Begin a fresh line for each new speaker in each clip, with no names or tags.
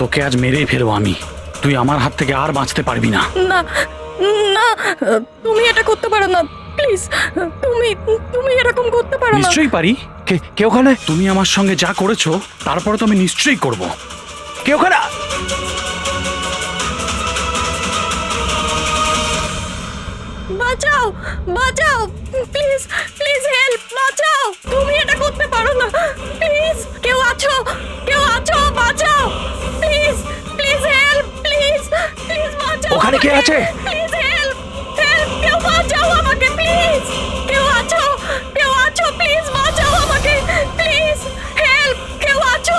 তোকে আজ মেরেই ফেলবো আমি। তুই আমার হাত থেকে আর বাঁচতে পারবি না।
না না, তুমি এটা করতে পারো না, প্লিজ। তুমি তুমি এরকম করতে পারো না।
নিশ্চয়ই পারি।
কে ওখানে?
তুমি আমার সঙ্গে যা করেছো তারপরে তো আমি নিশ্চয়ই করব।
কে ওখানে?
বাঁচাও, বাঁচাও, প্লিজ প্লিজ হেল্প, বাঁচাও। তুমি এটা করতে পারো না, প্লিজ। কেউ আছো? কেউ আছো? বাঁচাও, please please help, please please বাঁচাও।
ওখানে কে আছে?
প্লিজ হেল্প, হেল্প, কেউ বাঁচাও আমাকে, প্লিজ। কেউ আছো? কেউ আছো? প্লিজ বাঁচাও আমাকে, প্লিজ হেল্প, কেউ আছো?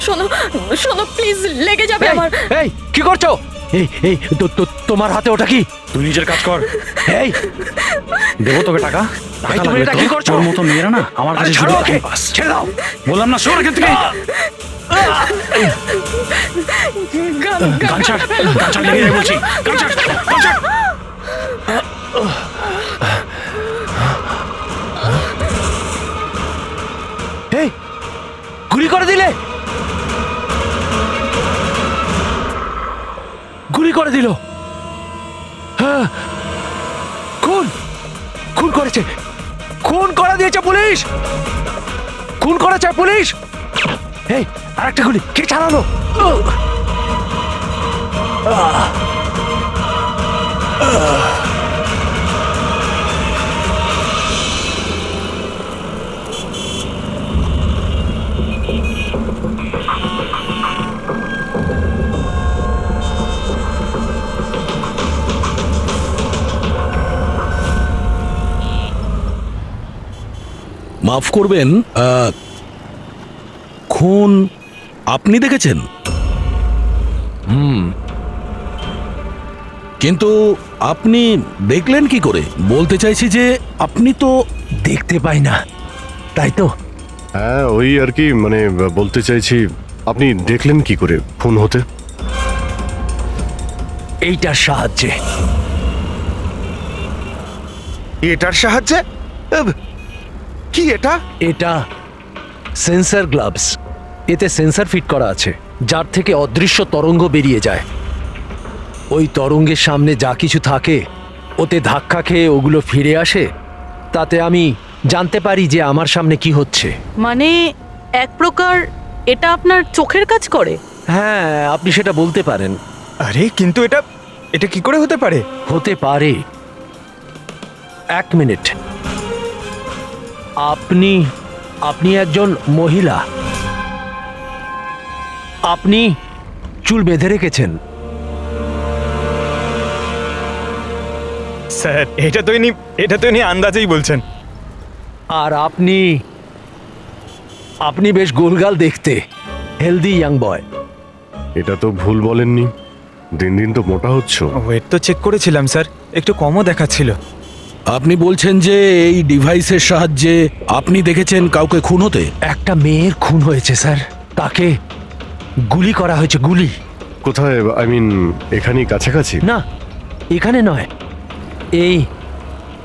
শোনো শোনো, প্লিজ, লেগে যাবে আমার।
এই কি করছো? এই তোমার হাতে ওটা কি?
তুই নিজের কাজ কর।
এই
দেবো তোকে টাকা।
এই, তুমি
লাগবে
এটা
তো?
কি করছো?
তোর মতো মেয়েরা না আমার কাছে
ছাড়ো
শুধু
ওকে,
time pass।
ছেড়ে দাও।
বললাম না, সর এখান থেকে। গান ছাড়, গান ছাড়, লেগে যাবে বলছি। গান ছাড়, গান ছাড়।
এই গুলি করে দিলে, গুলি করে দিল। হ্যাঁ, খুন খুন করেছে, খুন করে দিয়েছে পুলিশ, খুন করেছে পুলিশ। এই আরেকটা গুলি কে চালালো?
মাফ করবেন, খুন আপনি দেখেছেন? কিন্তু আপনি দেখলেন কি করে? বলতে চাইছি যে আপনি তো
দেখতে পাই না, তাই তো।
হ্যাঁ, ওই আর কি, মানে বলতে চাইছি আপনি দেখলেন কি করে খুন হতে?
এইটার সাহায্যে।
এটার সাহায্যে? কি এটা?
এটা সেন্সর গ্লাভস। এতে সেন্সর ফিট করা আছে, যার থেকে অদৃশ্য তরঙ্গ বেরিয়ে যায়। ওই তরঙ্গের সামনে যা কিছু থাকে ওতে ধাক্কা খেয়ে ওগুলো ফিরে আসে। তাতে আমি জানতে পারি যে আমার সামনে কি হচ্ছে।
মানে এক প্রকার এটা আপনার চোখের কাজ করে?
হ্যাঁ, আপনি সেটা বলতে পারেন।
আরে কিন্তু এটা এটা কি করে হতে পারে?
হতে পারে। এক মিনিট, আপনি আপনি একজন মহিলা, আপনি চুল বেঁধে রেখেছেন।
স্যার এটা তো ইনি আন্দাজেই বলছেন।
আর আপনি আপনি বেশ গোলগাল দেখতে, হেলদি ইয়াং বয়।
এটা তো ভুল বলেননি, দিন দিন তো মোটা হচ্ছ।
ওয়েট তো চেক করেছিলাম স্যার, একটু কমও দেখাচ্ছিল।
আপনি বলছেন যে এই ডিভাইসের সাহায্যে আপনি দেখেছেন কাউকে খুন হতে?
একটা মেয়ের খুন হয়েছে স্যার, তাকে গুলি করা হয়েছে, গুলি।
কোথায়? আই মিন এখানেই কাছাকাছি?
না, এখানে নয়, এই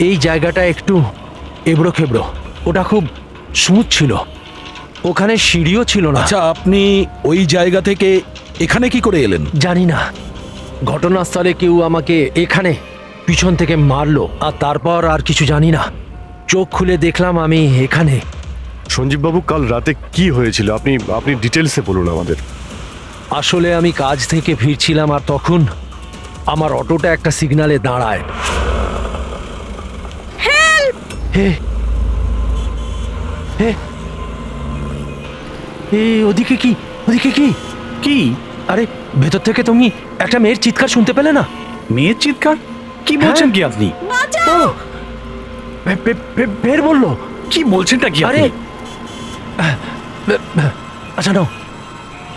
এই জায়গাটা একটু এবড়ো খেবড়ো। ওটা খুব স্মুথ ছিল, ওখানে সিঁড়িও ছিল না।
আচ্ছা, আপনি ওই জায়গা থেকে এখানে কি করে এলেন?
জানি না, ঘটনাস্থলে কেউ আমাকে এখানে পিছন থেকে মারলো, আর তারপর আর কিছু জানি না। চোখ খুলে দেখলাম আমি এখানে।
সঞ্জীব বাবু, কাল রাতে কি হয়েছিল আপনি আপনি ডিটেলসে বলুন আমাদের।
আসলে আমি কাজ থেকে ফিরছিলাম, আর তখন আমার অটোটা একটা সিগন্যালে দাঁড়ায়। হে হে, ওদিকে কি, ওদিকে কি?
কি?
আরে ভেতর থেকে তুমি একটা মেয়ের চিৎকার শুনতে পেলে না?
মেয়ের চিৎকার? কি বলছেন কি আপনি?
ও, বের বললো।
কি বলছেনটা কি
আরে
আপনি?
আচ্ছা নাও,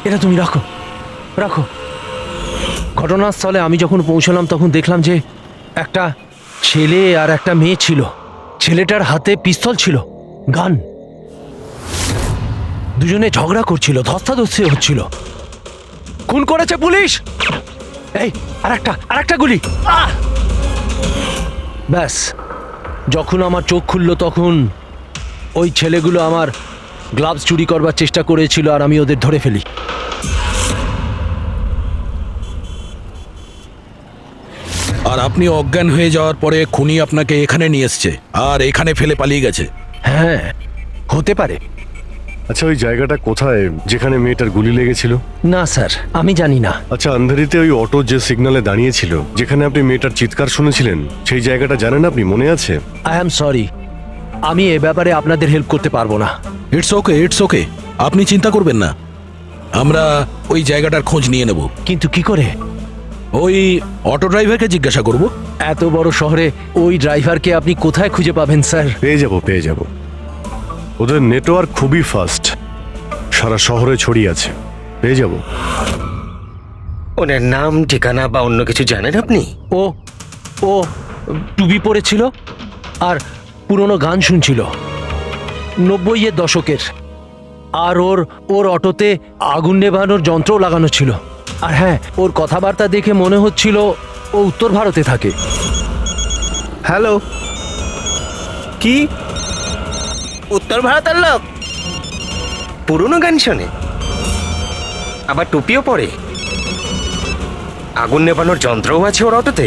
এটা তুমি রাখো, রাখো। ঘটনাস্থলে আমি যখন পৌঁছলাম তখন দেখলাম যে একটা ছেলে আর একটা মেয়ে ছিল। ছেলেটার হাতে পিস্তল ছিল, গান। দুজনে ঝগড়া করছিল, ধস্তাধস্তি হচ্ছিল। খুন করেছে পুলিশ। এই আরেকটা গুলি। ব্যাস, যখন আমার চোখ খুললো তখন ওই ছেলেগুলো আমার গ্লাভস চুরি করবার চেষ্টা করেছিল আর আমি ওদের ধরে ফেলি।
আর আপনি অজ্ঞান হয়ে যাওয়ার পরে খুনি আপনাকে এখানে নিয়ে এসছে আর এখানে ফেলে পালিয়ে গেছে।
হ্যাঁ, হতে পারে।
আচ্ছা, ওই জায়গাটা কোথায় যেখানে মেয়েটার গুলি লেগেছিল?
না স্যার, আমি জানি না।
আচ্ছা, আন্ধারিতে ওই অটো যে সিগন্যালে দাঁড়িয়েছিল, যেখানে আপনি মেয়েটার চিৎকার শুনেছিলেন, সেই জায়গাটা জানেন আপনি? মনে আছে?
আই অ্যাম সরি, আমি এ ব্যাপারে আপনাদের হেল্প করতে পারবো না।
ইটস ওকে, ইটস ওকে, আপনি চিন্তা করবেন না, আমরা ওই জায়গাটার খোঁজ নিয়ে নেব।
কিন্তু কি করে?
ওই অটো ড্রাইভারকে জিজ্ঞাসা করব।
এত বড় শহরে ওই ড্রাইভারকে আপনি কোথায় খুঁজে পাবেন স্যার?
পেয়ে যাব। ওদের নেটওয়ার্ক খুবই ফাস্ট, সারা শহরে ছড়িয়ে আছে, পেয়ে যাব।
ওনার নাম, ঠিকানা বা অন্য কিছু জানেন আপনি?
ও ও টুপি পরেছিল আর পুরনো গান শুনছিল 90-এর দশকের। আর ওর অটোতে আগুন নেভানোর যন্ত্রও লাগানো ছিল। আর হ্যাঁ, ওর কথাবার্তা দেখে মনে হচ্ছিল ও উত্তর ভারতে থাকে।
হ্যালো, কি?
উত্তর ভারতের লোক? পুরনো গান শোনে, আবার টুপিও পরে, আগুন নেভানোর যন্ত্রও আছে ওর অটোতে।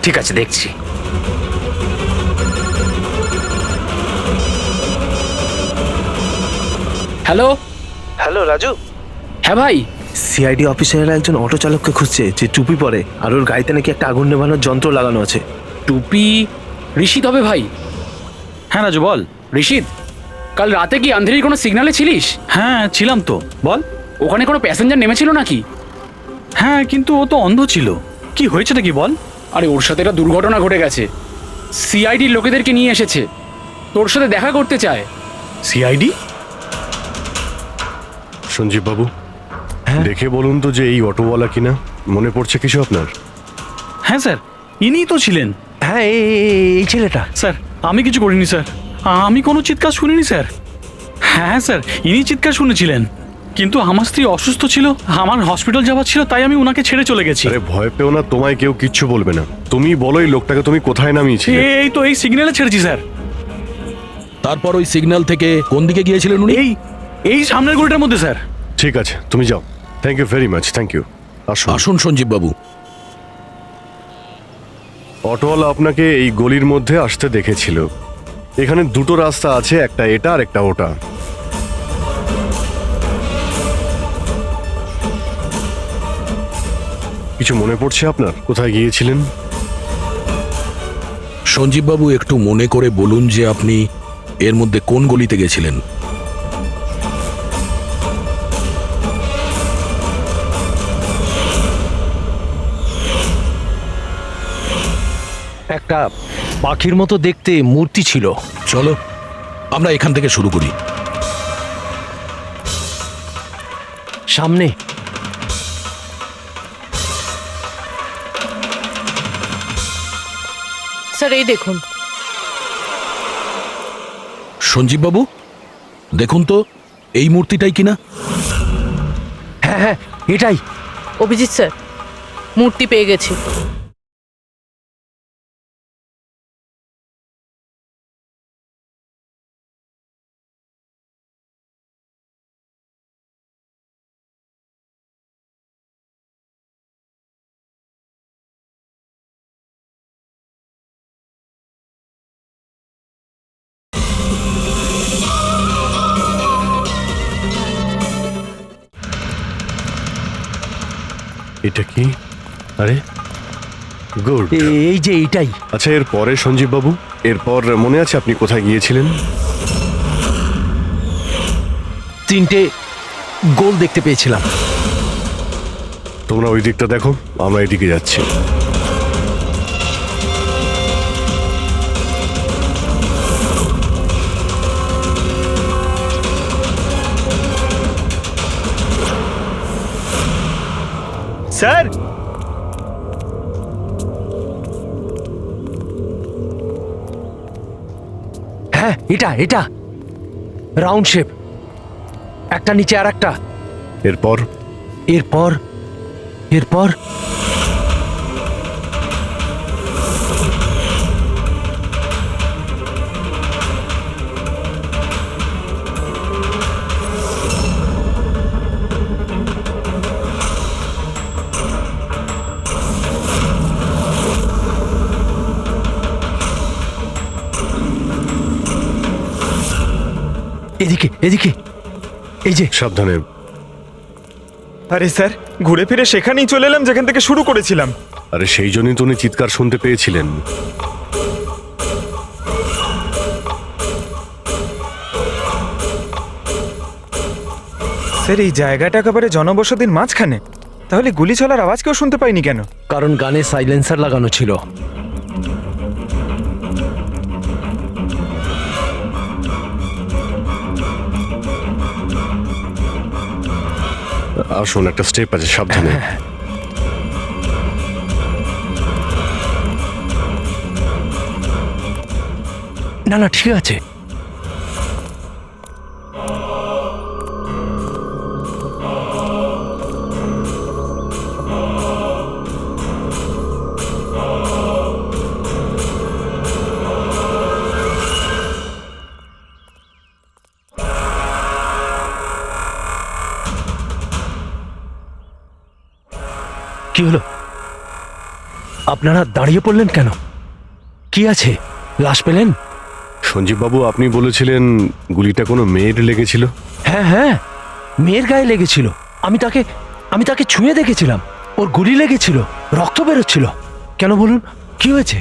ঠিক আছে, দেখছি।
হ্যালো।
হ্যালো রাজু,
হ্যাঁ ভাই।
সিআইডি অফিসারেরা একজন অটো চালককে খুঁজছে যে টুপি পরে আর ওর গাড়িতে নাকি একটা আগুন নেভানোর যন্ত্র লাগানো আছে।
টুপি ঋষিদ হবে ভাই।
হ্যাঁ রাজু, বল।
ঋষিদ, কাল রাতে কি আন্ধেরির কোনো সিগন্যালে ছিলিস?
হ্যাঁ ছিলাম তো, বল।
ওখানে কোনো প্যাসেঞ্জার নেমেছিল নাকি?
হ্যাঁ, কিন্তু ও তো অন্ধ ছিল। কি হয়েছেটা কি বল?
আরে ওর সাথে একটা দুর্ঘটনা ঘটে গেছে। সিআইডির লোকেদেরকে নিয়ে এসেছে, তোর সাথে দেখা করতে চায়।
সিআইডি?
সঞ্জীব বাবু, দেখে বলুন তো যে এই অটোওয়ালা কিনা। মনে পড়ছে কিছু আপনার?
হ্যাঁ স্যার, ইনিই তো ছিলেন।
হ্যাঁ, এই ছেলেটা।
স্যার, আমি কিছু করিনি স্যার, আমি কোনো চিৎকার শুনিনি স্যার। হ্যাঁ স্যার, ইনি চিৎকার শুনেছিলেন, কিন্তু আমার স্ত্রী অসুস্থ ছিল, আমার হসপিটাল যাওয়ার ছিল, তাই আমি ওনাকে ছেড়ে চলে গেছি।
আরে ভয় পেও না, তোমায় কেউ কিচ্ছু বলবে না। তুমি বলো এই লোকটাকে তুমি কোথায় নামিয়েছিলে?
এই তো এই সিগন্যালে ছেড়েছি স্যার।
তারপর ওই সিগন্যাল থেকে কোন দিকে গিয়েছিলেন উনি?
এই সামনের গলিটার মধ্যে স্যার।
ঠিক আছে, তুমি যাও। Thank you very much, thank you. আসুন।
আসুন সঞ্জীব বাবু।
অটোওয়ালা আপনাকে এই গলির মধ্যে আসতে দেখেছিল। এখানে দুটো রাস্তা আছে, একটা এটা আর একটা ওটা। কিছু মনে পড়ছে আপনার কোথায় গিয়েছিলেন?
সঞ্জীব বাবু, একটু মনে করে বলুন যে আপনি এর মধ্যে কোন গলিতে গেছিলেন?
একটা পাখির মতো দেখতে মূর্তি ছিল।
চলো আমরা এখান থেকে শুরু করি।
সামনে
স্যার এই দেখুন।
সঞ্জীব বাবু, দেখুন তো এই মূর্তিটাই কিনা।
হ্যাঁ হ্যাঁ, এটাই।
অভিজিৎ স্যার, মূর্তি পেয়ে গেছি।
এটা কি? আরে গুড।
এই যে এইটাই।
আচ্ছা, এর পরে সঞ্জীব বাবু, এরপর মনে আছে আপনি কোথায় গিয়েছিলেন?
3টে গোল দেখতে পেয়েছিলাম।
তোমরা ওই দিকটা দেখো, আমরা এদিকে যাচ্ছি।
স্যার,
হ্যাঁ, এটা রাউন্ড শেপ, একটা নিচে আর একটা।
এরপর
এরপর এরপর এদিকে এদিকে, এই যে।
সাবধানে।
আরে স্যার, ঘুরে ফিরে সেখানেই চলে এলাম যেখান থেকে শুরু করেছিলাম।
আরে সেই জন্যই তো উনি চিৎকার শুনতে পেয়েছিলেন।
স্যার, এই জায়গাটা একেবারে জনবসতির মাঝখানে, তাহলে গুলি চলার আওয়াজ কেউ শুনতে পাইনি কেন?
কারণ গানে সাইলেন্সার লাগানো ছিল।
আসুন, একটা স্টেপ আছে, সাবধানে।
না না, ঠিক আছে। কি হলো? আপনারা দাঁড়িয়ে পড়লেন কেন? কি আছে? লাশ পেলেন?
সঞ্জীব বাবু, আপনি বলেছিলেন গুলিটা কোনো মেয়ের লেগেছিল।
হ্যাঁ হ্যাঁ, মেয়ের গায়ে লেগেছিল। আমি তাকে ছুঁয়ে দেখেছিলাম। ওর গুলি লেগেছিল, রক্ত বেরোচ্ছিল। কেন বলুন, কি হয়েছে?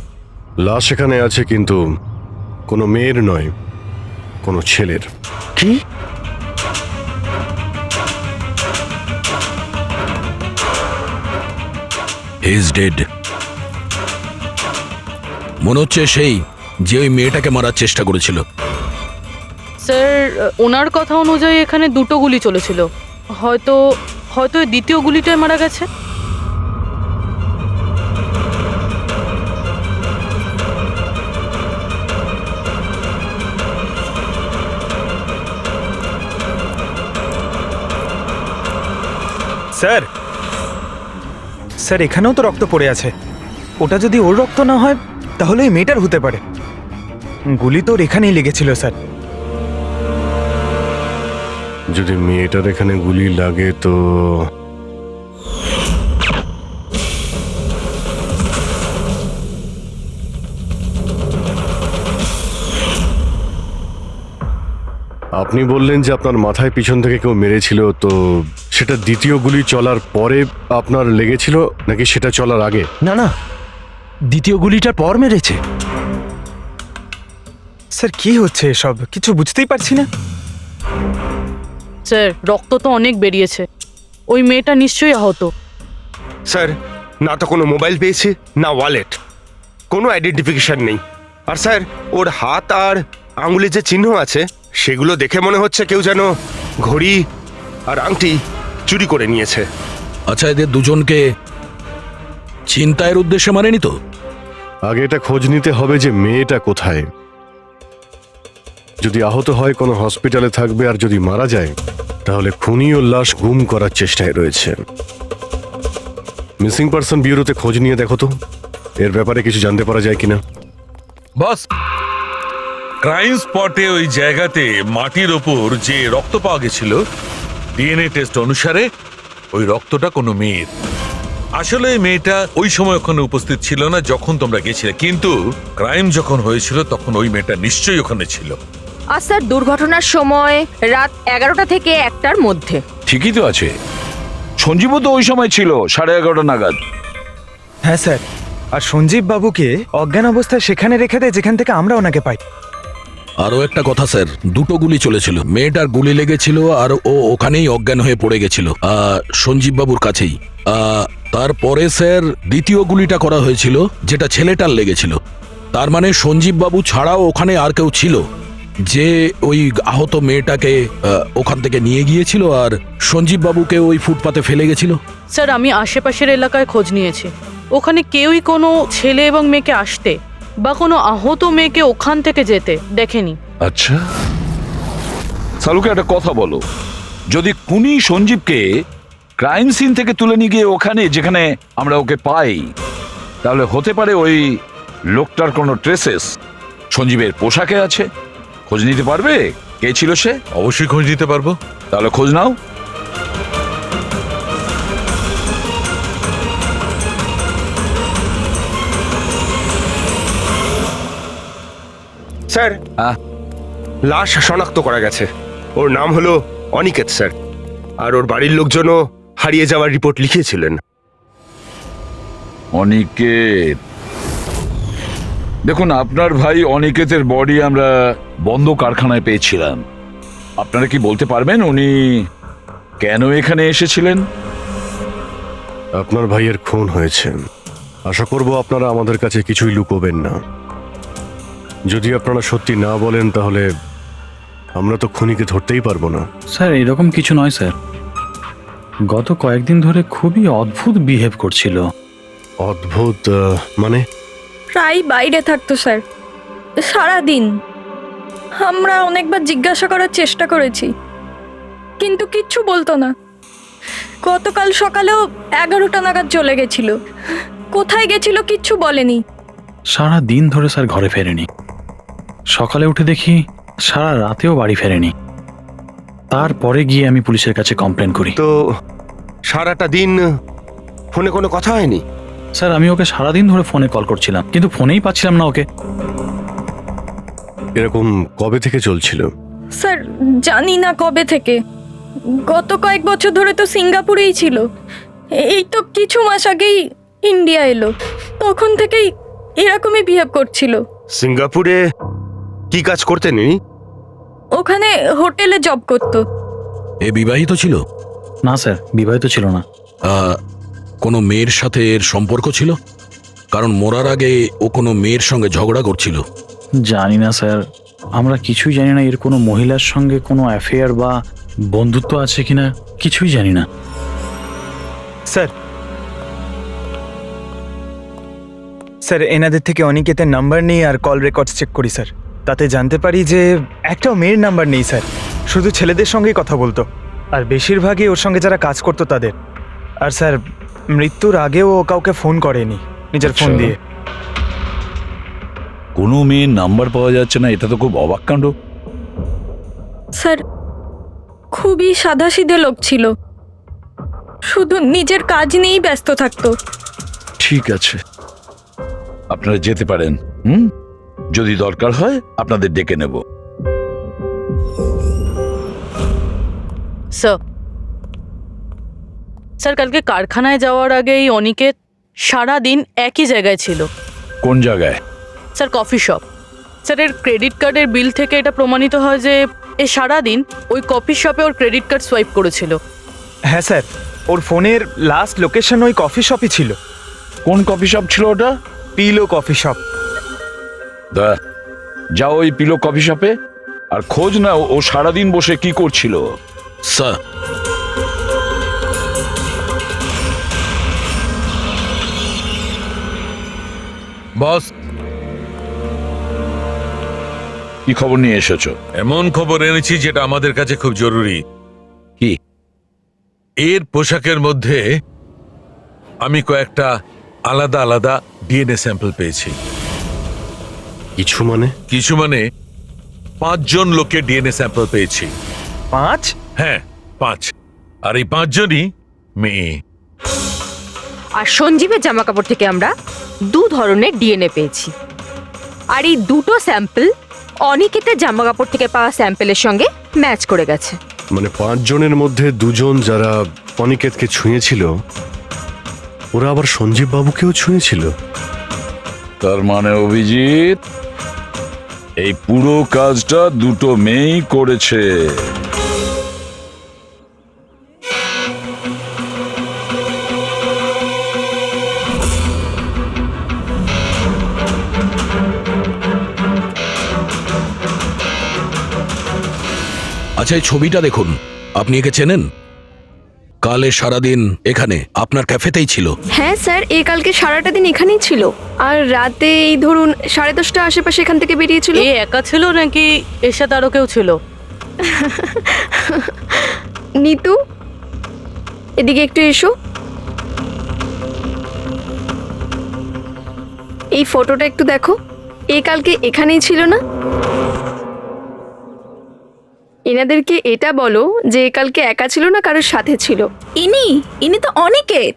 লাশ এখানে আছে, কিন্তু কোনো মেয়ের নয়, কোনো ছেলের।
কি?
He is dead. মনে হচ্ছে সেই যে ওই মেয়েটাকে মারার চেষ্টা করেছিল।
স্যার, ওনার কথা অনুযায়ী এখানে দুটো গুলি চলেছিল। হয়তো হয়তো এই দ্বিতীয় গুলিটায় মারা গেছে।
স্যার, স্যার, এখানেও তো রক্ত পড়ে আছে। ওটা যদি ওর রক্ত না হয় তাহলে এই মেয়েটার হতে পারে। গুলি তো ওর এখানেই লেগেছিল স্যার।
যদি মেয়েটার এখানে গুলি লাগে তো আপনি বললেন যে আপনার মাথায় পিছন থেকে কেউ মেরেছিল, তো সেটা দ্বিতীয় গুলি চলার পরে আপনার লেগেছিল নাকি সেটা চলার আগে?
না না, দ্বিতীয় গুলিটার পর মেরেছে।
স্যার, কি হচ্ছে এসব? কিছু বুঝতেই পারছি না।
স্যার, রক্ত তো অনেক বেরিয়েছে। ওই মেয়েটা নিশ্চয়ই আহত।
স্যার, না তো কোনো মোবাইল পেয়েছি, না ওয়ালেট, কোনো আইডেন্টিফিকেশন নেই। আর স্যার, ওর হাত আর আঙুলে যে চিহ্ন আছে সেগুলো দেখে মনে হচ্ছে কেউ যেন ঘড়ি আর আংটি চুরি করে নিয়েছে।
আচ্ছা, এদের দুজনকে ছিনতাইয়ের উদ্দেশ্যে মারেনি তো?
আগে এটা খোঁজ নিতে হবে যে মেয়েটা কোথায়। যদি আহত হয় কোনো হসপিটালে থাকবে, আর যদি মারা যায় তাহলে খুনি ও লাশ গুম করার চেষ্টায় রয়েছে। মিসিং পারসন ব্যুরোতে খোঁজ নিয়ে দেখো তো এর ব্যাপারে কিছু জানতে পারা যায় কিনা।
বস, ক্রাইম স্পটে ওই জায়গাতে মাটির ওপর যে রক্ত পাওয়া গেছিল, ডিএনএ টেস্ট অনুসারে ওই রক্তটা কোনো মেয়ের। আসলে এই মেয়েটা ওই সময় ওখানে উপস্থিত ছিল না যখন তোমরা গেছিলে, কিন্তু ক্রাইম যখন হয়েছিল তখন ওই মেয়েটা নিশ্চয়ই ওখানে ছিল।
আর স্যার, দুর্ঘটনার সময় রাত 11টা থেকে 1টার মধ্যে।
ঠিকই তো আছে, সঞ্জীবও তো ওই সময় ছিল 11:30 নাগাদ।
হ্যাঁ স্যার, আর সঞ্জীব বাবুকে অজ্ঞান অবস্থায় সেখানে রেখে দেয় যেখান থেকে আমরা ওনাকে পাই।
আরও একটা কথা স্যার, দুটো গুলি চলেছিল। মেয়েটার গুলি লেগেছিল আর ও ওখানেই অজ্ঞান হয়ে পড়ে গেছিল সঞ্জীব বাবুর কাছেই। তারপরে স্যার দ্বিতীয় গুলিটা করা হয়েছিল যেটা ছেলেটার লেগেছিল। তার মানে সঞ্জীব বাবু ছাড়াও ওখানে আর কেউ ছিল যে ওই আহত মেয়েটাকে ওখান থেকে নিয়ে গিয়েছিল আর সঞ্জীব বাবুকে ওই ফুটপাতে ফেলে গেছিল।
স্যার, আমি আশেপাশের এলাকায় খোঁজ নিয়েছি। ওখানে কেউই কোনো ছেলে এবং মেয়েকে আসতে বা কোনো আহত মেয়েকে ওখান থেকে যেতে দেখেনি।
আচ্ছা, সালুকে একটা কথা বলো, যদি খুনি সঞ্জীবকে ক্রাইম সিন থেকে তুলে নিয়ে গিয়ে ওখানে যেখানে আমরা ওকে পাই, তাহলে হতে পারে ওই লোকটার কোনো ট্রেসেস সঞ্জীবের পোশাকে আছে। খোঁজ নিতে পারবে কে ছিল সে?
অবশ্যই খোঁজ নিতে পারবো।
তাহলে খোঁজ নাও।
স্যার,
হ্যাঁ,
লাশ শনাক্ত করা গেছে। ওর নাম হলো অনিকেত স্যার, আর ওর বাড়ির লোকজনও হারিয়ে যাওয়ার রিপোর্ট লিখিয়েছিলেন।
অনিকেত, দেখুন আপনার ভাই অনিকেতের বডি আমরা বন্ধ কারখানায় পেয়েছিলাম। আপনারা কি বলতে পারবেন উনি কেন এখানে এসেছিলেন?
আপনার ভাইয়ের খুন হয়েছে, আশা করব আপনারা আমাদের কাছে কিছুই লুকোবেন না। যদি আপনারা সত্যি না বলেন তাহলে আমরা তো খুনিকে ধরতেই পারবো না।
স্যার এরকম কিছু নয় স্যার, গত কয়েকদিন ধরে খুবই অদ্ভুত বিহেভ করছিল।
অদ্ভুত মানে?
প্রায় বাইরে থাকতো স্যার, সারাদিন। আমরা অনেকবার জিজ্ঞাসা করার চেষ্টা করেছি, কিন্তু কিচ্ছু বলতো না। গতকাল সকালেও 11টা নাগাদ চলে গেছিল। কোথায় গেছিল কিচ্ছু বলেনি।
সারা দিন ধরে স্যার ঘরে ফেরেনি। সকালে উঠে দেখি সারা রাতেও বাড়ি ফেরেনি। তারপরে গিয়ে আমি পুলিশের কাছে কমপ্লেন করি।
তো সারাটা দিন ফোনে কোনো কথা হয়নি?
স্যার আমি ওকে সারাদিন ধরে ফোনে কল করছিলাম, কিন্তু ফোনেই পাচ্ছিলাম না ওকে।
এরকম কবে থেকে চলছিল?
স্যার জানি না কবে থেকে, গত কয়েক বছর ধরে তো সিঙ্গাপুরেই ছিল। এই তো কিছু মাস আগেই ইন্ডিয়া এলো, তখন থেকেই এরকমই বিহেভ করছিল।
সিঙ্গাপুরে কি কাজ করতেন ইনি?
ওখানে হোটেলে জব করতো।
এ বিবাহিত ছিল?
না স্যার, বিবাহিত ছিল না।
কোনো মেয়ের সাথে এর সম্পর্ক ছিল? কারণ মরার আগে ও কোনো মেয়ের সঙ্গে ঝগড়া করছিল।
জানি না স্যার, আমরা কিছুই জানি না এর কোনো মহিলার সঙ্গে কোনো অ্যাফেয়ার বা বন্ধুত্ব আছে কিনা, কিছুই জানি না।
স্যার স্যার এনাদের থেকে অনিকেতের নাম্বার নেই আর কল রেকর্ডস চেক করি স্যার। তাতে জানতে পারি যে একটাও মেয়ের নাম্বার নেই স্যার, শুধু ছেলেদের সঙ্গেই কথা বলতো, আর বেশিরভাগই ওর সঙ্গে যারা কাজ করতো তাদের। আর স্যার মৃত্যুর আগেও ও কাউকে ফোন করেনি নিজের ফোন দিয়ে।
কোনো মেয়ের নাম্বার পাওয়া যাচ্ছে না, এটা তো খুব অবাক কাণ্ড।
স্যার খুবই সাদাসিধে লোক ছিল, শুধু নিজের কাজ নিয়েই ব্যস্ত থাকতো।
ঠিক আছে, আপনারা যেতে পারেন। যদি দরকার হয় আপনাদের ডেকে নেব।
স্যার কালকে কারখানায় যাওয়ার আগেই অনিকেত সারা দিন একই জায়গায় ছিল।
কোন জায়গায়?
Sir coffee shop. স্যার এর ক্রেডিট কার্ডের বিল থেকে এটা প্রমাণিত হয় যে এ সারাদিন ওই কফি শপে ওর ক্রেডিট কার্ড সোয়াইপ করেছিল।
হ্যাঁ স্যার, ওর ফোনের লাস্ট লোকেশন ওই কফি শপই ছিল।
কোন কফি শপ ছিল ওটা?
Pillow coffee shop.
যাও ওই পিলো কফি শপে আর খোঁজ না ও সারাদিন বসে কি করছিল।
স্যার,
বস কি খবর নিয়ে এসেছো?
এমন খবর এনেছি যেটা আমাদের কাছে খুব জরুরি।
কি?
এর পোশাকের মধ্যে আমি কয়েকটা আলাদা আলাদা ডিএনএ স্যাম্পল পেয়েছি।
কিছু মানে?
কিছু মানে 5 জন লোকের ডিএনএ স্যাম্পল পেয়েছি।
5?
হ্যাঁ 5, আর এই 5 জনই মেয়ে।
আর সঞ্জীবের জামা কাপড় থেকে আমরা 2 ধরনের ডিএনএ পেয়েছি, আর এই দুটো স্যাম্পল অনিকেতের জামা কাপড় থেকে পাওয়া স্যাম্পলের সঙ্গে ম্যাচ করে গেছে।
মানে 5 জনের মধ্যে 2 জন যারা অনিকেতকে ছুঁয়েছিল, ওরা আবার সঞ্জীব বাবুকেও ছুঁয়েছিল।
তার মানে অভিজিৎ এই পুরো কাজটা দুটো মেয়েই করেছে।
আচ্ছা এই ছবিটা দেখুন, আপনি একে চেনেন? কালে সারাদিন এখানে আপনার ক্যাফেতেই ছিল।
হ্যাঁ স্যার, এই কালকে সারাটা দিন এখানেই ছিল, আর রাতে এই ধরুন 10:30 আশেপাশে এখান থেকে বেরিয়েছিল।
এ একা ছিল নাকি এর সাথে আরো কেউ ছিল?
নিতু, এদিকে একটু এসো। এই ফটোটা একটু দেখো, এই কালকে এখানেই ছিল না? এনাদেরকে এটা বলো যে কালকে একা ছিল না কারোর সাথে ছিল।
ইনি তো অনিকেত।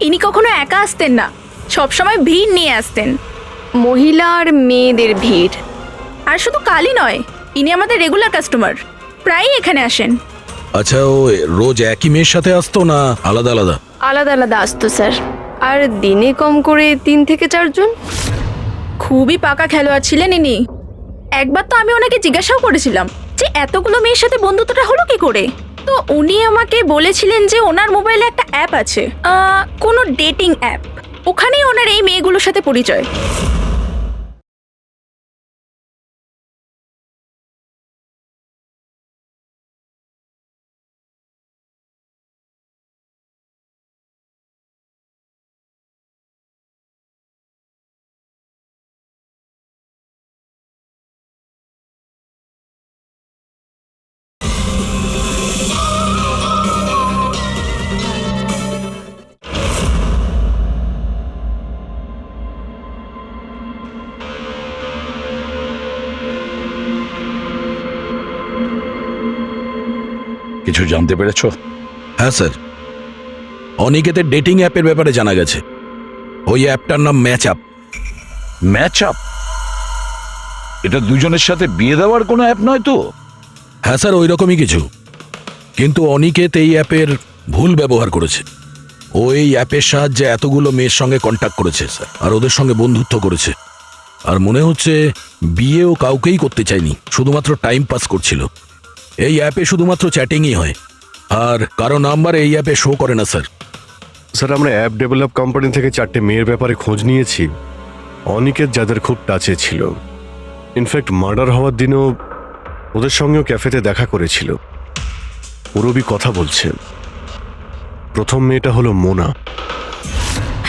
ইনি কখনো একা আসতেন না, সবসময় ভিড় নিয়ে আসতেন।
মহিলা আর মেয়েদের ভিড়।
আর শুধু কালই নয়, ইনি আমাদের রেগুলার কাস্টমার। প্রায়ই এখানে আসেন।
আচ্ছা, ও রোজ একই মেয়ের সাথে আসতো না আলাদা আলাদা?
আলাদা আলাদা আসতো স্যার, আর দিনে কম করে 3 থেকে 4 জন।
খুবই পাকা খেলোয়াড় ছিলেন ইনি। একবার তো আমি ওনাকে জিজ্ঞাসাও করেছিলাম যে এতগুলো মেয়ের সাথে বন্ধুত্বটা হলো কি করে। তো উনি আমাকে বলেছিলেন যে ওনার মোবাইলে একটা অ্যাপ আছে, কোনো ডেটিং অ্যাপ, ওখানেই ওনার এই মেয়েগুলোর সাথে পরিচয়।
কিছু জানতে পেরেছো?
হ্যাঁ স্যার, অনিকেতের ডেটিং অ্যাপের ব্যাপারে জানা গেছে। ওই অ্যাপটার নাম ম্যাচ আপ।
Match up? এটা দুজনের সাথে বিয়ে দেওয়ার কোনো অ্যাপ নয় তো?
হ্যাঁ স্যার, ওই রকমই কিছু। কিন্তু অনিকেত এই অ্যাপের ভুল ব্যবহার করেছে। ও এই অ্যাপের সাহায্যে এতগুলো মেয়ের সঙ্গে কন্ট্যাক্ট করেছে স্যার, আর ওদের সঙ্গে বন্ধুত্ব করেছে। আর মনে হচ্ছে বিয়েও কাউকেই করতে চায়নি, শুধুমাত্র টাইম পাস করছিল। এই অ্যাপে শুধুমাত্র চ্যাটিংই হয়, আর কারো নাম্বার এই অ্যাপে শো করে না স্যার।
স্যার, আমরা অ্যাপ ডেভেলপ কোম্পানি থেকে 4টে মেয়ের ব্যাপারে খোঁজ নিয়েছি, অনিকেত যাদের খুব টাচে ছিল। ইনফ্যাক্ট মার্ডার হওয়ার দিনও ওদের সঙ্গেও ক্যাফেতে দেখা করেছিল। পুরবি কথা বলছে। প্রথম মেয়েটা হলো মোনা।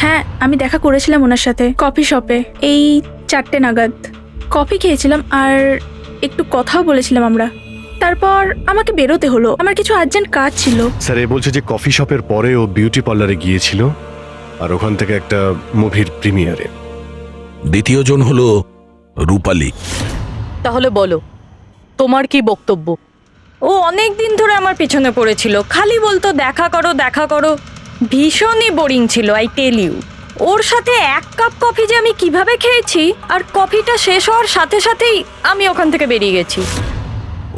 হ্যাঁ, আমি দেখা করেছিলাম ওনার সাথে কফি শপে এই 4টে নাগাদ। কফি খেয়েছিলাম আর একটু কথাও বলেছিলাম আমরা। তারপর আমাকে বেরোতে হলো, আমার কিছু আর্জেন্ট কাজ ছিল।
স্যার, এ বলছে যে কফি শপের পরে ও বিউটি পার্লারে গিয়েছিল, আর ওখান থেকে একটা মুভির প্রিমিয়ারে।
দ্বিতীয় জন হলো রূপালী।
তাহলে বলো, তোমার কি বক্তব্য?
ও অনেক দিন ধরে আমার পিছনে পড়েছিল, খালি বলতো দেখা করো দেখা করো। ভীষণই বোরিং ছিল, আই টেল ইউ। ওর সাথে 1 কাপ কফি যে আমি কিভাবে খেয়েছি, আর কফিটা শেষ হওয়ার সাথে সাথেই আমি ওখান থেকে বেরিয়ে গেছি।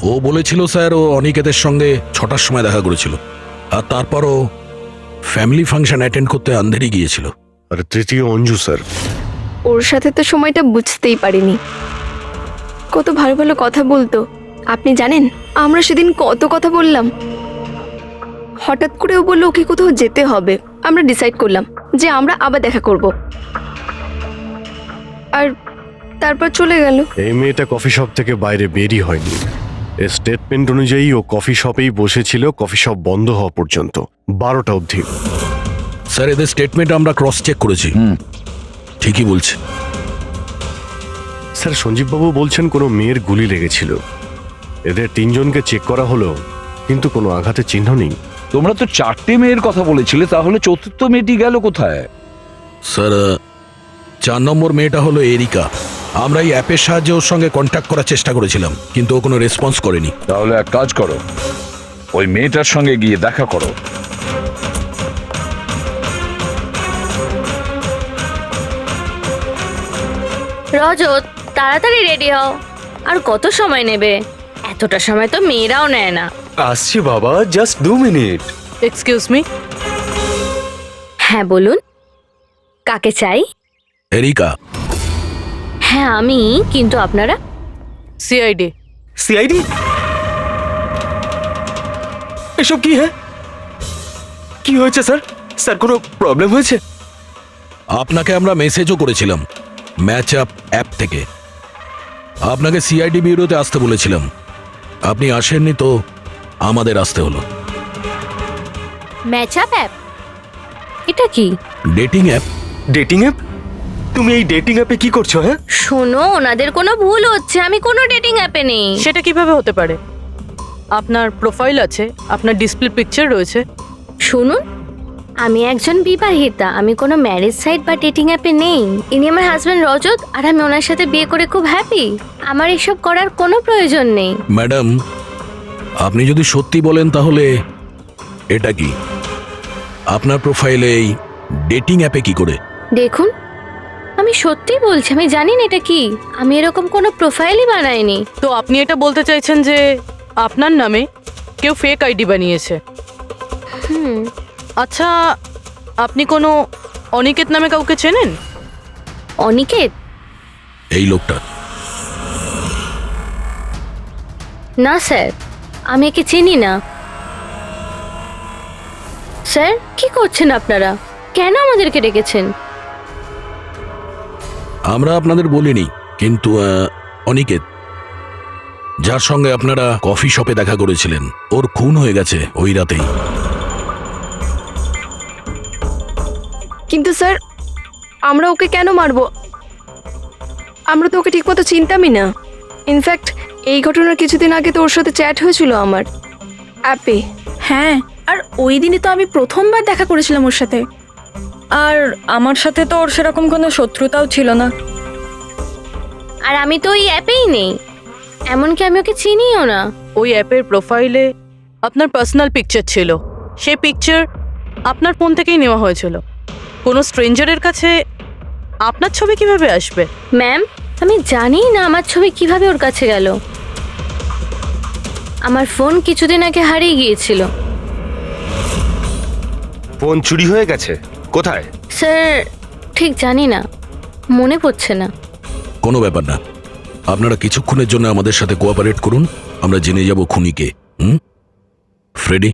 ও বলেছিল স্যার ও অনিকেতের সঙ্গে 6টার সময় দেখা করেছিল, আর তারপরও ফ্যামিলি ফাংশন অ্যাটেন্ড করতে আন্ধেরি গিয়েছিল।
আর তৃতীয় অঞ্জু স্যার।
ওর সাথে তো সময়টা বুঝতেই পারিনি। কত ভালো ভালো কথা বলতো, আপনি জানেন আমরা সেদিন কত কথা বললাম। হঠাৎ করে ও বললো ওকে কোথাও যেতে হবে। আমরা ডিসাইড করলাম যে আমরা আবার দেখা করব, আর তারপর চলে গেল।
এই মেয়েটা কফি শপ থেকে বাইরে বেরই হয়নি। এর স্টেটমেন্ট অনুযায়ী ও কফি শপেই বসেছিল কফি শপ বন্ধ হওয়া পর্যন্ত, 12টা অবধি।
স্যার, এদের স্টেটমেন্ট আমরা ক্রস চেক করেছি, ঠিকই বলছে।
স্যার, সঞ্জীববাবু বলছেন কোনো মেয়ের গুলি লেগেছিল। এদের 3 জনকে চেক করা হলো, কিন্তু কোনো আঘাতের চিহ্ন নেই।
তোমরা তো 4টে মেয়ের কথা বলেছিলে, তাহলে চতুর্থ মেয়েটি গেল কোথায়?
স্যার, 4 নম্বর মেয়েটা হলো এরিকা। আমরা এই অ্যাপের সাহায্যে ওর সঙ্গে কন্ট্যাক্ট করার চেষ্টা করেছিলাম, কিন্তু ও কোনো রেসপন্স করেনি।
তাহলে এক কাজ করো, ওই মেয়েটার সঙ্গে গিয়ে দেখা করো।
রজত, তাড়াতাড়ি রেডি হও। আর কত সময় নেবে? এতটা সময় তো মেয়েরাও নেয় না।
আসছি বাবা, জাস্ট 2 মিনিট।
Excuse me. হ্যাঁ বলুন, কাকে চাই?
এরিকা।
হ্যাঁ আমি, কিন্তু আপনারা? সিআইডি।
সিআইডি? এসব কি? হ্যাঁ, কি হয়েছে স্যার? স্যার, কোনো প্রবলেম হয়েছে?
আপনাকে আমরা মেসেজও করেছিলাম ম্যাচ আপ অ্যাপ থেকে। আপনাকে সিআইডি ব্যুরোতে আসতে বলেছিলাম, আপনি আসেননি, তো আমাদের আসতে হলো।
Match up app? এটা কি?
Dating app.
Dating app? তুমি এই ডেটিং অ্যাপে কি করছো? হ্যাঁ,
শোনো, ওনাদের কোনো ভুল হচ্ছে, আমি কোনো ডেটিং অ্যাপে নেই।
সেটা কিভাবে হতে পারে? আপনার প্রোফাইল আছে, আপনার ডিসপ্লে পিকচার রয়েছে।
শুনুন, আমি একজন বিবাহিতা, আমি কোনো ম্যারেজ সাইট বা ডেটিং অ্যাপে নেই। ইনি আমার হাজব্যান্ড রজত, আর আমি ওনার সাথে বিয়ে করে খুব হ্যাপি। আমার এসব করার কোনো প্রয়োজন নেই।
ম্যাডাম, আপনি যদি সত্যি বলেন তাহলে এটা কি? আপনার প্রোফাইলে এই ডেটিং অ্যাপে কি করে?
দেখুন, আমি সত্যি বলছি, আমি জানি না এটা কি। আমি এরকম কোনো প্রোফাইলই বানাইনি।
তো আপনি এটা বলতে চাইছেন যে আপনার নামে কেউ ফেক আইডি বানিয়েছে। আচ্ছা, আপনি কোনো অনিকেত নামে কাউকে চেনেন?
অনিকেত?
এই লোকটা।
না স্যার, আমি একে চিনি না। স্যার, কি করছেন আপনারা? কেন আমাদেরকে ডেকেছেন?
আমরা আপনাদের বলিনি, কিন্তু অনিকেত, যার সঙ্গে আপনারা কফি শপে দেখা করেছিলেন, ওর খুন হয়ে গেছে ওই রাতেই।
কিন্তু স্যার, আমরা ওকে কেন মারবো? আমরা তো ওকে ঠিকমতো চিনতামই না। ইনফ্যাক্ট এই ঘটনার কিছুদিন আগে তো ওর সাথে চ্যাট হয়েছিল আমার অ্যাপে।
হ্যাঁ, আর ওই দিনই তো আমি প্রথমবার দেখা করেছিলাম ওর সাথে। আর আমার সাথে তো ওর সেরকম কোনো শত্রুতাও ছিল না। আর আমি তো ওই অ্যাপেই নেই, এমনকি আমি ওকে চিনিও না।
ওই অ্যাপের প্রোফাইলে আপনার পার্সোনাল পিকচার ছিল। সেই পিকচার আপনার ফোন থেকেই নেওয়া হয়েছিল। কোনো স্ট্রেঞ্জারের কাছে আপনার ছবি কিভাবে আসবে?
ম্যাম, আমি জানি না আমার ছবি কিভাবে ওর কাছে গেল। আমার ফোন কিছুদিন আগে হারিয়ে গিয়েছিল।
ফোন চুরি হয়ে গেছে? কোথায়?
স্যার, ঠিক জানি না, মনে পড়ছে না।
কোনো ব্যাপার না, আপনারা কিছুক্ষণের জন্য আমাদের সাথে কোঅপারেট করুন, আমরা জেনে যাব খুনিকে। ফ্রেডি?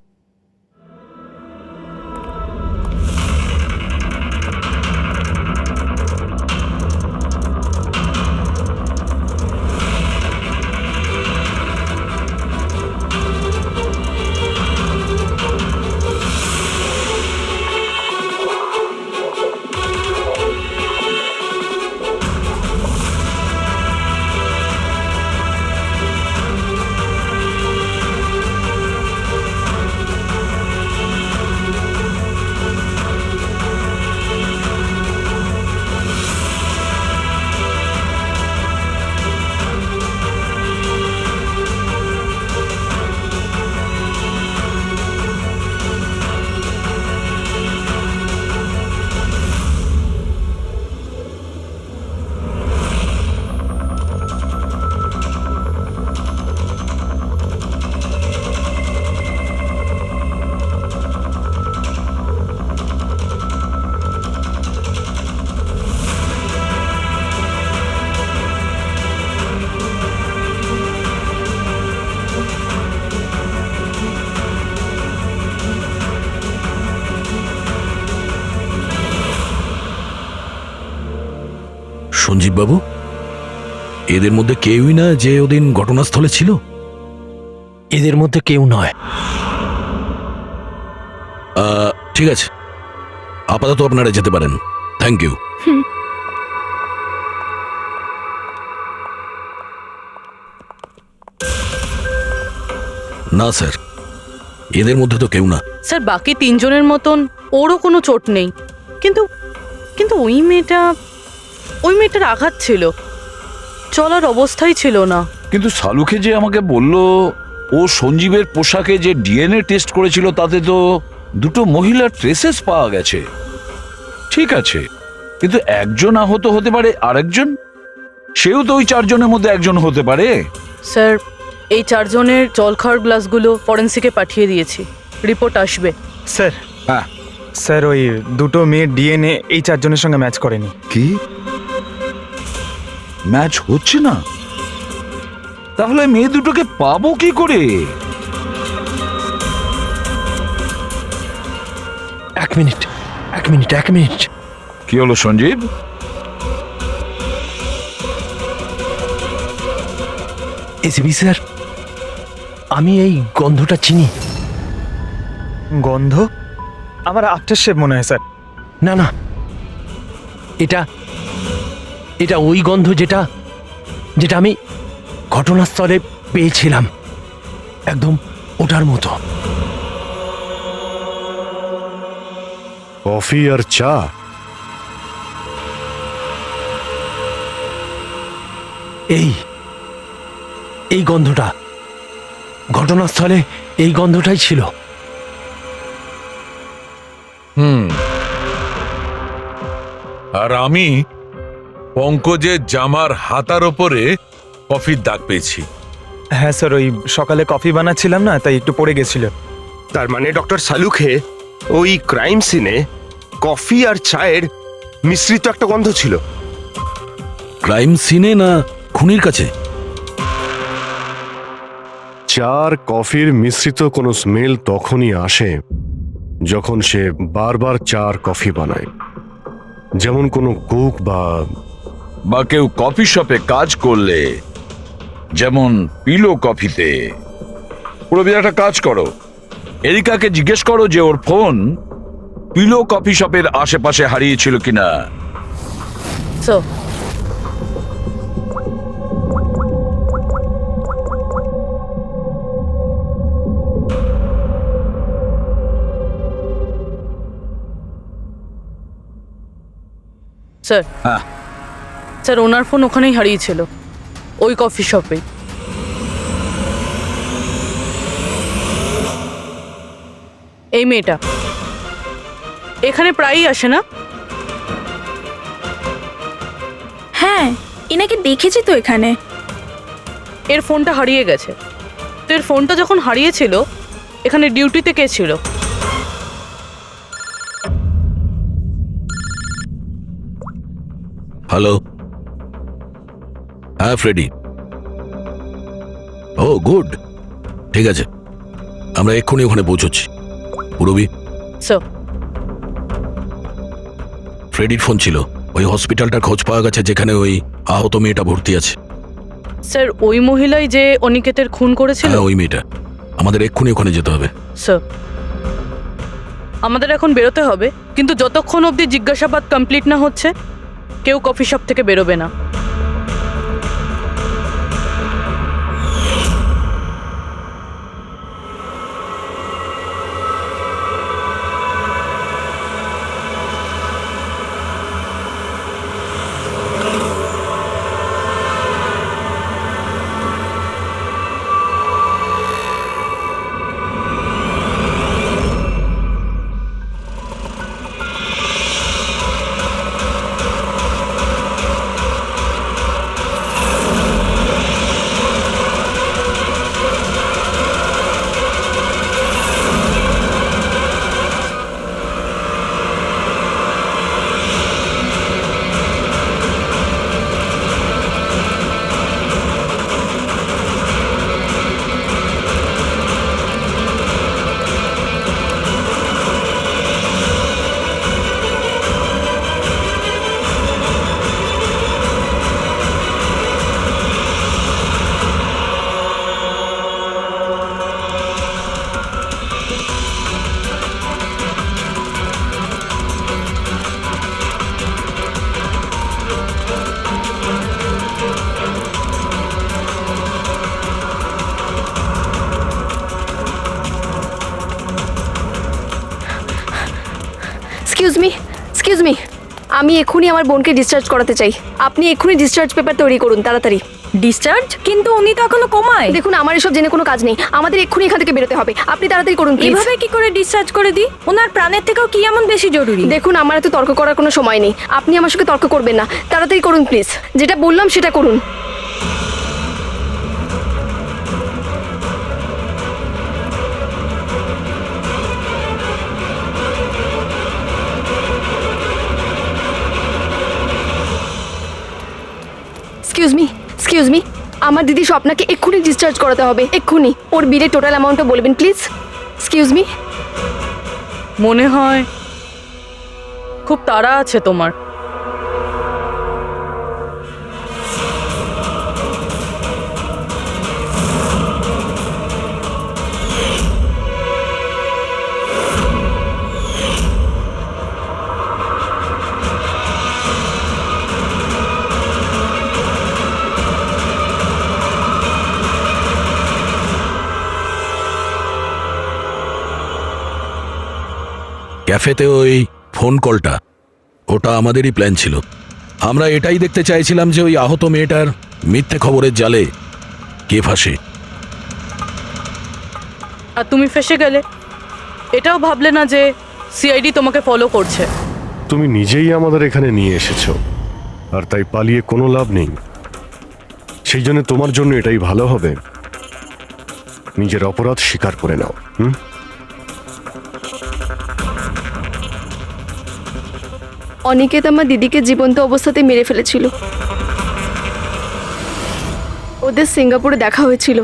সঞ্জীব বাবু, এদের মধ্যে কেউই না যে ওদিন ঘটনাস্থলে ছিল?
এদের মধ্যে কেউ নয়।
ঠিক আছে, আপাতত আপনারা যেতে পারেন। Thank you. না স্যার, এদের মধ্যে তো কেউ না।
স্যার, বাকি তিনজনের মতন ওরও কোনো চোট নেই, কিন্তু কিন্তু ওই মেয়েটার আঘাত ছিল, চলার অবস্থাই ছিল না।
কিন্তু সালুকে যে আমাকে বলল ও সঞ্জীবের পোশাকে যে ডিএনএ টেস্ট করেছিল, তাতে তো দুটো মহিলার ট্রেসেস পাওয়া গেছে। ঠিক আছে, কিন্তু একজন আহত হতে পারে, আরেকজন সেও তো ওই চারজনের মধ্যে একজন হতে পারে।
স্যার, এই চারজনের জল খাওয়ার গ্লাসগুলো ফরেন্সিকে পাঠিয়ে দিয়েছি, রিপোর্ট আসবে।
স্যার,
হ্যাঁ
স্যার, ওই দুটো মেয়ের ডিএনএ এই চারজনের সঙ্গে ম্যাচ করেনি।
কি ম্যাচ হচ্ছে না? তাহলে মেয়ে দুটোকে পাবো কি করে?
এক মিনিট।
কি হলো সঞ্জীব?
এসিবি স্যার, আমি এই গন্ধটা চিনি।
গন্ধ? আমার আফটার শেভ মনে হয় স্যার।
না, এটা ওই গন্ধ যেটা আমি ঘটনাস্থলে পেয়েছিলাম, একদম ওটার মতো।
কফি আর চা?
এই গন্ধটা ঘটনাস্থলে, এই গন্ধটাই ছিল।
আর আমি পঙ্কজের জামার হাতার ওপরে কফির দাগ পেয়েছি।
হ্যাঁ স্যার, ওই সকালে কফি বানাচ্ছিলাম না, তাই একটু পড়ে গেছিল।
তার মানে ডক্টর সালুখে ওই ক্রাইম সিনে কফি আর চায়ের মিশ্রিত একটা গন্ধ ছিল।
ক্রাইম সিনে না খুনির কাছে?
চার কফির মিশ্রিত কোনো স্মেল তখনই আসে যখন সে বারবার চার কফি বানায়, যেমন কোনো কুক
বা কেউ কফি শপে কাজ করলে, যেমন পিলো কফিতে। পুরবি একটা কাজ করো, এরিকাকে জিজ্ঞেস করো যে ওর ফোন পিলো কফি শপের আশেপাশে হারিয়েছিল কিনা।
সো স্যার,
হ্যাঁ
স্যার ওনার ফোন ওখানেই হারিয়েছিল, ওই কফি শপে। এই মেয়েটা এখানে প্রায়ই আসে না?
হ্যাঁ, এনাকে দেখেছি তো এখানে।
এর ফোনটা হারিয়ে গেছে। তো এর ফোনটা যখন হারিয়েছিল, এখানে ডিউটিতে কে ছিল?
হ্যালো, হ্যাঁ ফ্রেডি। ও গুড, ঠিক আছে, আমরা এক্ষুনি ওখানে পৌঁছচ্ছি। পুরবি,
সো
ফ্রেডির ফোন ছিল, ওই হসপিটালটার খোঁজ পাওয়া গেছে যেখানে ওই আহত মেয়েটা ভর্তি আছে।
স্যার, ওই মহিলাই যে অনিকেতের খুন করেছিল?
হ্যাঁ ওই মেয়েটা, আমাদের এক্ষুনি ওখানে যেতে হবে।
স্যার, আমাদের এখন বেরোতে হবে, কিন্তু যতক্ষণ অবধি জিজ্ঞাসাবাদ কমপ্লিট না হচ্ছে কেউ কফি শপ থেকে বেরোবে না।
এক্সকিউজ মি, আমি এক্ষুনি আমার বোনকে ডিসচার্জ করাতে চাই। আপনি এক্ষুনি ডিসচার্জ পেপার তৈরি করুন, তাড়াতাড়ি।
ডিসচার্জ? কিন্তু উনি তো এখনো কোমায়।
দেখুন, আমার এসব জেনে কোনো কাজ নেই, আমাদের এক্ষুনি এখান থেকে বেরোতে হবে। আপনি তাড়াতাড়ি করুন প্লিজ।
এভাবে কি করে ডিসচার্জ করে দিই? ওনার প্রাণের থেকেও কি এমন বেশি জরুরি?
দেখুন, আমার এত তর্ক করার কোনো সময় নেই, আপনি আমার সঙ্গে তর্ক করবেন না। তাড়াতাড়ি করুন প্লিজ, যেটা বললাম সেটা করুন। এক্সকিউজ মি, আমার দিদি স্বপ্নাকে এক্ষুনি ডিসচার্জ করাতে হবে, এক্ষুনি। ওর বিলের টোটাল অ্যামাউন্টটা বলবেন প্লিজ। Excuse me.
মনে হয় খুব তাড়া আছে তোমার।
ক্যাফেতে ওই ফোন কলটা, ওটা আমাদেরই প্ল্যান ছিল। আমরা এটাই দেখতে চাইছিলাম যে ওই আহত মেয়েটার মিথ্যে খবরের জালে কে ফাঁসে।
আর তুমি ফেসে গেলে। এটাও ভাবলে না যে সিআইডি তোমাকে ফলো করছে?
তুমি নিজেই আমাদের এখানে নিয়ে এসেছো, আর তাই পালিয়ে কোনো লাভ নেই। সেই জন্য তোমার জন্য এটাই ভালো হবে নিজের অপরাধ স্বীকার করে নাও।
অনিকেত আমার দিদিকে জীবন্ত অবস্থাতে মেরে ফেলেছিল। ওদের সিঙ্গাপুরে দেখা হয়েছিল,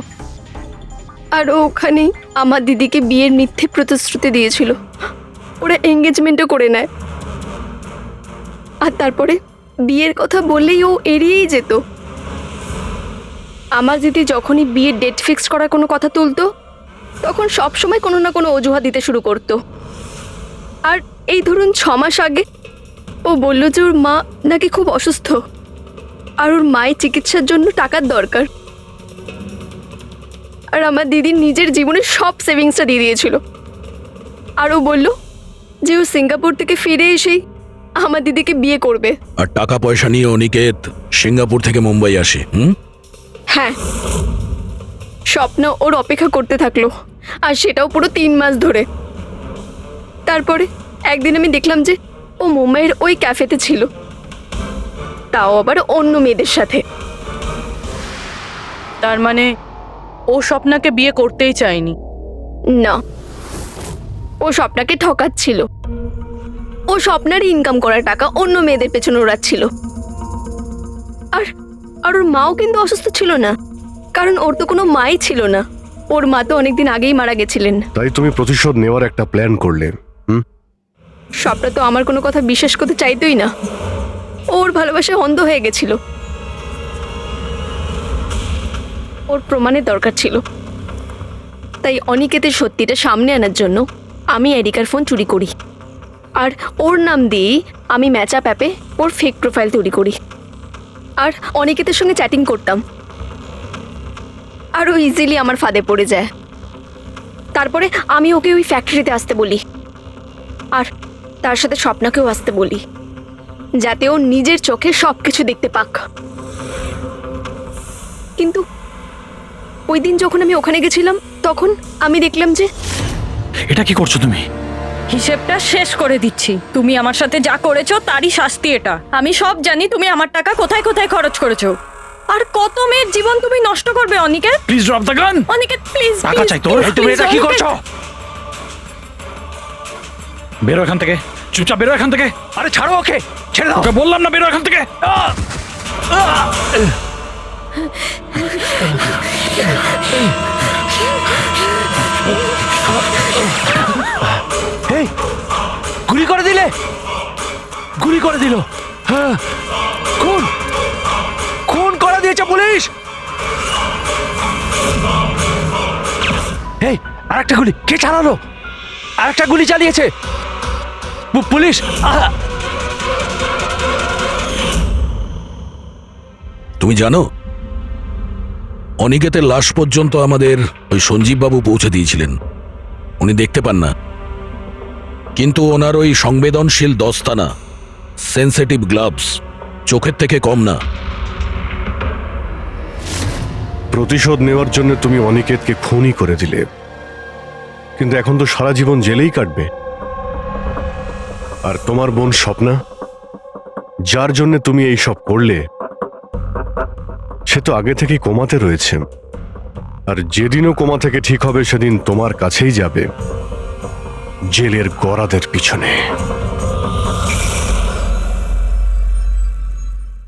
আর ও ওখানেই আমার দিদিকে বিয়ের মিথ্যে প্রতিশ্রুতি দিয়েছিল। ওরা এঙ্গেজমেন্টও করে নেয়, আর তারপরে বিয়ের কথা বললেই ও এড়িয়েই যেত। আমার দিদি যখনই বিয়ের ডেট ফিক্স করার কোনো কথা তুলতো, তখন সবসময় কোনো না কোনো অজুহাত দিতে শুরু করতো। আর এই ধরুন 6 মাস আগে ও বলল যে ওর মা নাকি খুব অসুস্থ, আর ওর মায়ের চিকিৎসার জন্য টাকার দরকার। আর আমার দিদি নিজের জীবনের সব সেভিংসটা দিয়ে দিয়েছিল। আর ও বলল যে ও সিঙ্গাপুর থেকে ফিরে এসেই আমার দিদিকে বিয়ে করবে।
আর টাকা পয়সা নিয়ে অনিকেত সিঙ্গাপুর থেকে মুম্বাই আসে।
হ্যাঁ, স্বপ্ন ওর অপেক্ষা করতে থাকলো, আর সেটাও পুরো 3 মাস ধরে। তারপরে একদিন আমি দেখলাম যে ও মুম্বাইয়ের ওই ক্যাফেতে ছিল, তাও আবার অন্য মেয়েদের সাথে।
তার মানে ও স্বপ্নাকে বিয়ে করতেই চায়নি?
না, ও স্বপ্নাকে ঠকাচ্ছিল। ও স্বপ্নার ইনকাম করা টাকা অন্য মেয়েদের পেছনে ওড়াচ্ছিল। আর আর ওর মাও কিন্তু অসুস্থ ছিল না, কারণ ওর তো কোনো মাই ছিল না। ওর মা তো অনেকদিন আগেই মারা গেছিলেন।
তাই তুমি প্রতিশোধ নেওয়ার একটা প্ল্যান করলে।
স্বপ্না তো আমার কোনো কথা বিশ্বাস করতে চাইতোই না। ওর ভালোবাসায় অন্ধ হয়ে গেছিল। ওর প্রমাণের দরকার ছিল। তাই অনিকেতের সত্যিটা সামনে আনার জন্য আমি এরিকার ফোন চুরি করি, আর ওর নাম দিয়েই আমি ম্যাচআপ অ্যাপে ওর ফেক প্রোফাইল তৈরি করি, আর অনিকেতের সঙ্গে চ্যাটিং করতাম। আর ও ইজিলি আমার ফাঁদে পড়ে যায়। তারপরে আমি ওকে ওই ফ্যাক্টরিতে আসতে বলি, আর তার সাথে স্বপ্নাকেও আসতে বলি, যাতে ও নিজের চোখে সব কিছু দেখতে পাক। কিন্তু ওই দিন যখন আমি ওখানে গেছিলাম, তখন আমি দেখলাম যে...
এটা কি করছো তুমি?
হিসেবটা শেষ করে দিচ্ছি। তুমি আমার সাথে যা করেছো তারই শাস্তি এটা। আমি সব জানি তুমি আমার টাকা কোথায় কোথায় খরচ করেছো, আর কত মেয়ের জীবন তুমি নষ্ট করবে। Aniket,
please drop the gun.
Aniket please,
টাকা চাই তোর? তুমি এটা কি করছো? বেরো এখান থেকে, চুপচাপ বেরো এখান থেকে।
আরে ছাড়ো ওকে, ছেড়ে দাও।
ওকে বললাম না বেরো এখান থেকে।
এই, গুলি করে দিলে, গুলি করে দিল। হ্যাঁ, খুন খুন করে দিয়েছে পুলিশ। এই, আরেকটা গুলি কে চালালো? আরেকটা গুলি চালিয়েছে পুলিশ।
তুমি জানো, অনিকেতের লাশ পর্যন্ত আমাদের ওই সঞ্জীব বাবু পৌঁছে দিয়েছিলেন। উনি দেখতে পান না, কিন্তু ওনার ওই সংবেদনশীল দস্তানা, সেন্সিটিভ গ্লাভস, চোখের থেকে কম না।
প্রতিশোধ নেওয়ার জন্য তুমি অনিকেতকে খুনই করে দিলে, কিন্তু এখন তো সারা জীবন জেলেই কাটবে। আর তোমার বোন স্বপ্না, যার জন্য তুমি এই সব করলে, সে তো আগে থেকেই কোমাতে রয়েছে। আর যেদিনও কোমা থেকে ঠিক হবে, সেদিন তোমার কাছেই যাবে, জেলের গরাদের পিছনে।